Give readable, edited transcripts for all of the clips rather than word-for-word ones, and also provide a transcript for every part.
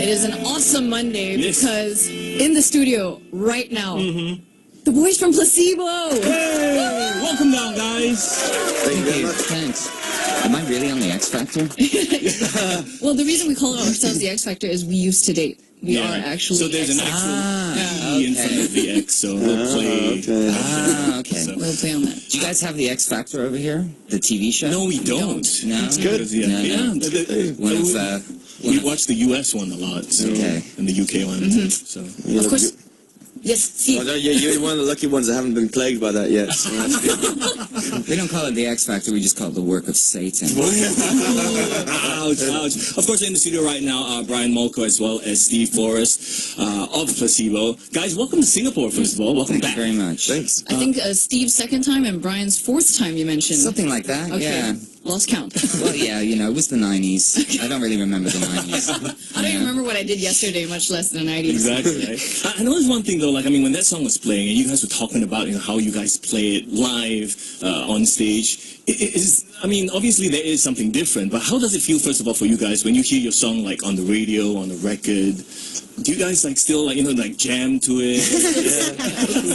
It is an awesome Monday because in the studio right now, the boys from Placebo. Hey, welcome down, guys. Thank you. Thanks. Am I really on the X Factor? Well, the reason we call ourselves the X Factor is we used to date. We are actually. So there's an actual E in front of the X, so we'll play. Okay. So we'll play on that. Do you guys have the X Factor over here? The TV show? No, we don't. No? It's good. We watch the US one a lot, so, and the UK one. So. Of course. Yes, Steve. Oh, no, you're one of the lucky ones that haven't been plagued by that yet. So we don't call it the X Factor, we just call it the work of Satan. Ouch, ouch. Of course, in the studio right now are Brian Molko as well as Steve Forrest of Placebo. Guys, welcome to Singapore, first of all. Welcome back. Thank you very much. Thanks. I think Steve's second time and Brian's fourth time you mentioned. Something like that, okay. Yeah. Lost count. Well, yeah, you know, it was the 90s. I don't really remember the 90s. I don't even remember what I did yesterday, much less the 90s. Exactly, right? I know there's one thing, though, like, I mean, when that song was playing, and you guys were talking about, you know, how you guys play it live on stage, it is, I mean, obviously there is something different, but how does it feel, first of all, for you guys, when you hear your song, like, on the radio, on the record? Do you guys, like, still, like, you know, like, jam to it?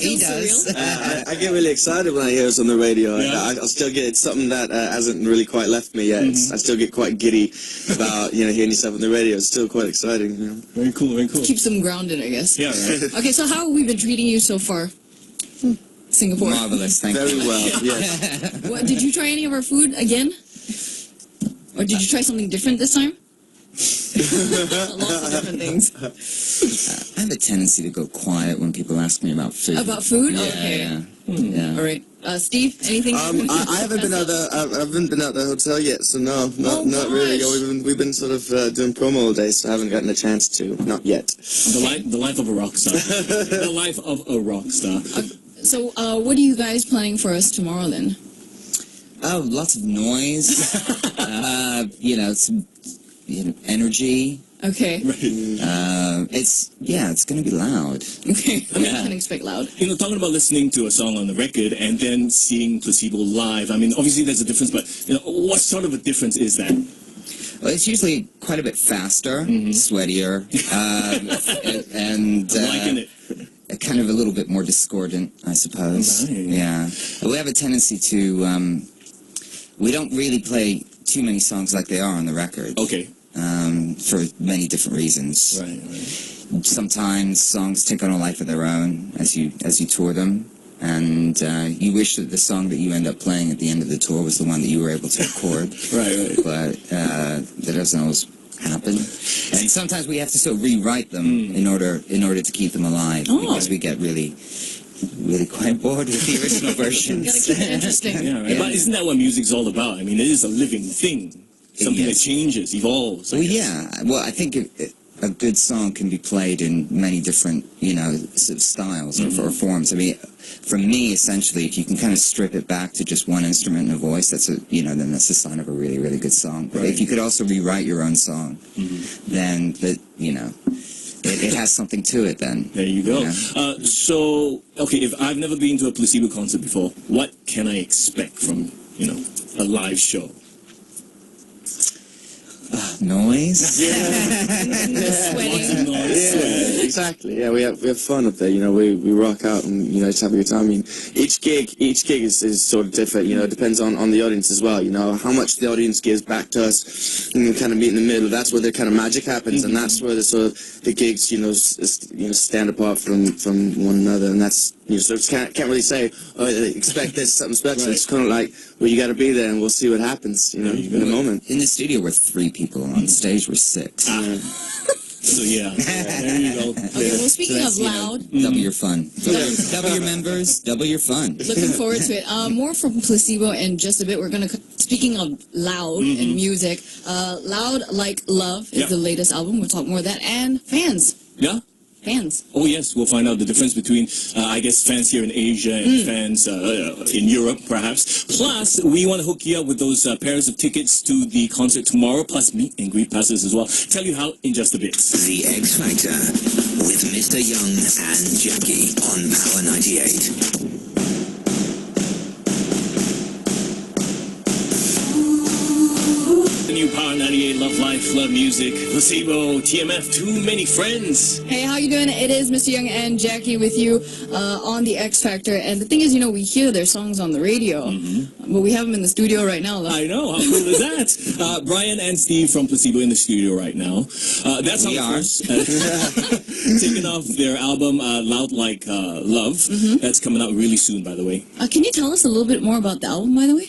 He does. I get really excited when I hear us on the radio. Yeah. I still get, it's something that hasn't really quite left me yet. I still get quite giddy about, you know, hearing yourself on the radio. It's still quite exciting, you know. Very cool, very cool. Keeps them grounded, I guess. Yeah, right. Okay, so how have we been treating you so far? Singapore. Marvelous, thank Very you. well, yes. What, did you try any of our food again? Or did you try something different this time? Lots of different things. I have a tendency to go quiet when people ask me about food. About food? Yeah, Okay. yeah. All right. Steve, anything? I haven't been out the I haven't been out the hotel yet, so no, not really. We've been sort of doing promo all day, so I haven't gotten a chance to. Not yet. The life of a rock star. The life of a rock star. So, what are you guys planning for us tomorrow then? Oh, lots of noise. You know, some energy. Okay. It's going to be loud. Okay. I can expect loud. You know, talking about listening to a song on the record and then seeing Placebo live, I mean, obviously there's a difference, but, you know, what sort of a difference is that? Well, it's usually quite a bit faster, sweatier, and I'm liking it. Kind of a little bit more discordant, I suppose. Right. Yeah. We have a tendency to, we don't really play too many songs like they are on the record. Okay. For many different reasons. Right, right. Sometimes songs take on a life of their own as you tour them, and you wish that the song that you end up playing at the end of the tour was the one that you were able to record. Right. But that doesn't always happen, and sometimes we have to sort of rewrite them in order to keep them alive, because we get really quite bored with the original versions. Gotta keep it interesting. Yeah, right. But isn't that what music's all about? I mean, it is a living thing. Something that changes, evolves. Well, yeah. Well, I think a good song can be played in many different, you know, sort of styles or forms. I mean, for me, essentially, if you can kind of strip it back to just one instrument and a voice, then that's a sign of a really, really good song. But if you could also rewrite your own song, then it has something to it. Then there you go. You know? So, okay, if I've never been to a Placebo concert before, what can I expect from, you know, a live show? Noise. Sweating. Yeah, exactly. Yeah, we have fun up there. You know, we rock out and, you know, just have a good time. I mean, each gig is sort of different. You know, it depends on the audience as well. You know, how much the audience gives back to us, and we kind of meet in the middle. That's where the kind of magic happens, and that's where the gigs, you know, stand apart from one another. And that's, you know, so can't really say, oh, expect this something special. It's kind of like, well, you got to be there, and we'll see what happens. You know, in a moment. In the studio, we're 3 people. On stage, we're 6. So yeah, there you go. Okay, well, speaking of loud, double your fun. Double your members, double your fun. looking forward to it. More from Placebo in just a bit. We're going to, speaking of loud and music, Loud Like Love is the latest album. We'll talk more of that. And fans. Yeah? Fans. Oh yes, we'll find out the difference between, I guess, fans here in Asia and fans in Europe, perhaps. Plus, we want to hook you up with those pairs of tickets to the concert tomorrow, plus meet and greet passes as well. Tell you how in just a bit. The X Factor with Mr. Young and Jackie on Power 98. The new Power Power 98, Love Life, Love Music, Placebo, TMF, Too Many Friends. Hey, how you doing? It is Mr. Young and Jackie with you on the X Factor. And the thing is, we hear their songs on the radio, but we have them in the studio right now. Though. I know, how cool is that? Brian and Steve from Placebo in the studio right now. That song first, taking off their album Loud Like Love. That's coming out really soon, by the way. Can you tell us a little bit more about the album, by the way?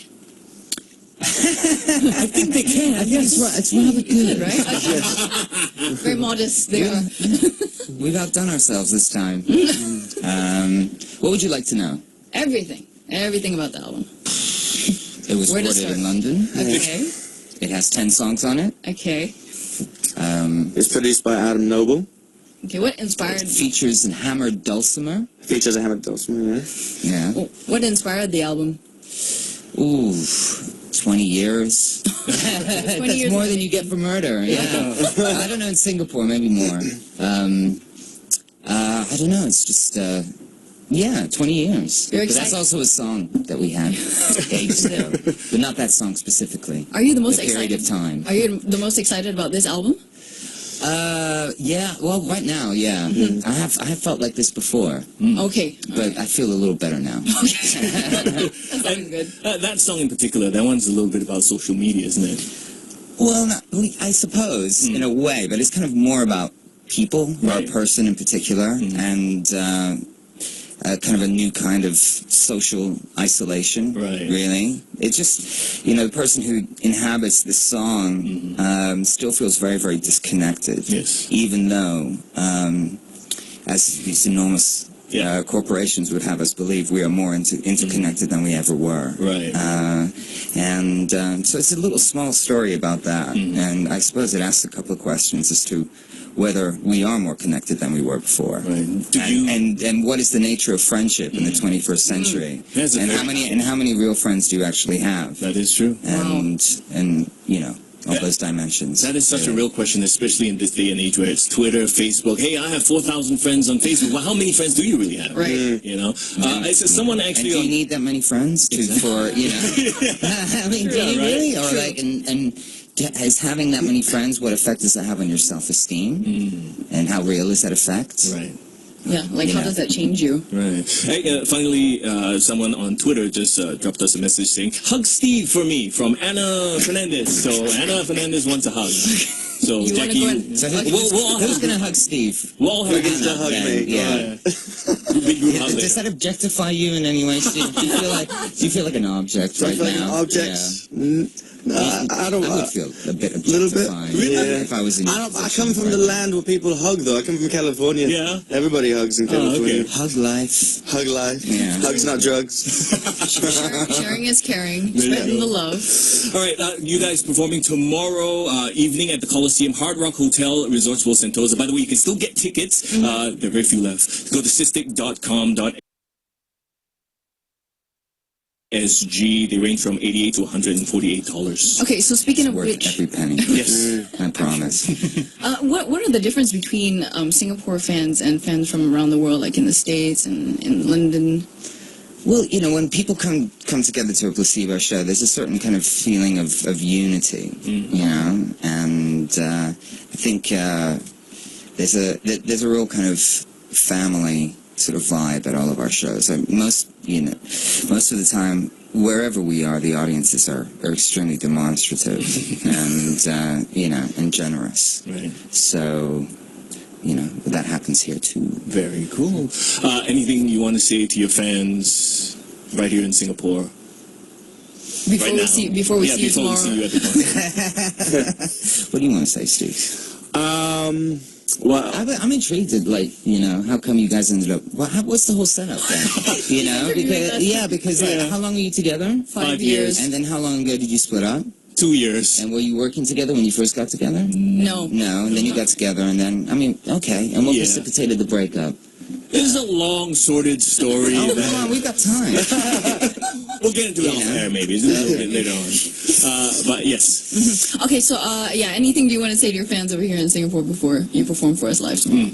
I think they can. I think it's rather good, right? Very modest there. We've outdone ourselves this time. What would you like to know? Everything about the album. It was Where to recorded in start? London. Okay. It has 10 songs on it. Okay. It's produced by Adam Noble. Okay, what inspired... It features a hammered dulcimer. Features a hammered dulcimer, Yeah. What inspired the album? Ooh, 20 years. 20 That's years more in than you get for murder. Yeah. I don't know, in Singapore, maybe more. I don't know, it's just, 20 years. You're But that's excited. also a song that we had ages ago. But not that song specifically. Are you the most A period excited? of time. Are you the most excited about this album? Yeah, well, right now, yeah. I have felt like this before, Okay. but I feel a little better now. That sounds good. That song in particular, that one's a little bit about social media, isn't it? Well, I suppose, in a way, but it's kind of more about people, or a Right. person in particular, and kind of a new kind of social isolation, Right. really. It's just, the person who inhabits this song still feels very, very disconnected. Yes. Even though, as these enormous corporations would have us believe, we are more interconnected than we ever were. Right. So it's a little small story about that, and I suppose it asks a couple of questions as to whether we are more connected than we were before. Right. Did you... And what is the nature of friendship in the 21st century? That's a And very- how many real friends do you actually have? That is true. And all those dimensions. That is such a real question, especially in this day and age where it's Twitter, Facebook. Hey, I have 4,000 friends on Facebook. Well, how many friends do you really have? Right. It's someone And actually... do you need that many friends I mean, do Yeah, you right. really? Or like, and is having that many friends, what effect does that have on your self-esteem? And how real is that effect? Right. Yeah, like how Yeah. does that change you? Right. Hey, finally, someone on Twitter just dropped us a message saying, "Hug Steve for me," from Anna Fernandez. So Anna Fernandez wants a hug. So You wanna Jackie, go and- So we'll all who's hug. going to hug Steve? We'll all hug. Who gets to hug me? Yeah. Big group hug Does later. that objectify you in any way, Steve? Do you feel like an object right Like now? objects. Yeah. I don't. I would feel a bit little bit. objectified Yeah. if I was in your I position come from right the now. land where people hug, though. I come from California. Yeah. Everybody hugs in California. okay. Hug life. Hug life. Yeah. Hugs, not drugs. Sharing is caring. Spreading the love. All right, you guys performing tomorrow evening at the Coliseum Hard Rock Hotel, Resorts World Sentosa. By the way, you can still get tickets. There are very few left. Go to cystic.com.sg. They range from $88 to $148. Okay, so speaking of Worth which, every penny. Yes. I promise. what are the difference between Singapore fans and fans from around the world, like in the States and in London? Well, when people come together to a Placebo show, there's a certain kind of feeling of unity, and I think there's a real kind of family sort of vibe at all of our shows. Most of the time, wherever we are, the audiences are extremely demonstrative and generous. Right. So, that happens here too. Very cool. Anything you want to say to your fans right here in Singapore? Before Right we now. see you tomorrow. We see you at the concert. What do you want to say, Steve? Well, I'm intrigued at, how come you guys ended up... What's the whole setup then? Because how long were you together? 5 years. And then how long ago did you split up? 2 years. And were you working together when you first got together? No. No, and then you got together, and then, okay. And what Yeah. precipitated the breakup? This is a long, sordid story. Oh, that- come on, we've got time. We'll get into it off air, maybe. A little bit later on. But yes. Okay, so anything do you want to say to your fans over here in Singapore before you perform for us live tomorrow?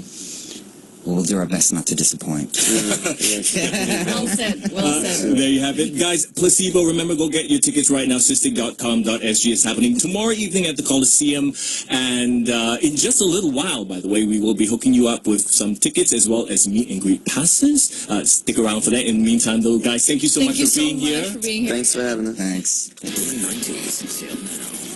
we'll do our best not to disappoint. Well said. Well said. There you have it. Guys, Placebo, remember, go get your tickets right now, cystic.com.sg. It's happening tomorrow evening at the Coliseum. And in just a little while, by the way, we will be hooking you up with some tickets as well as meet and greet passes. Stick around for that. In the meantime, though, guys, thank you so much for being here. Thank you so much for being here. Thanks for having us. Thanks. The 90s till now.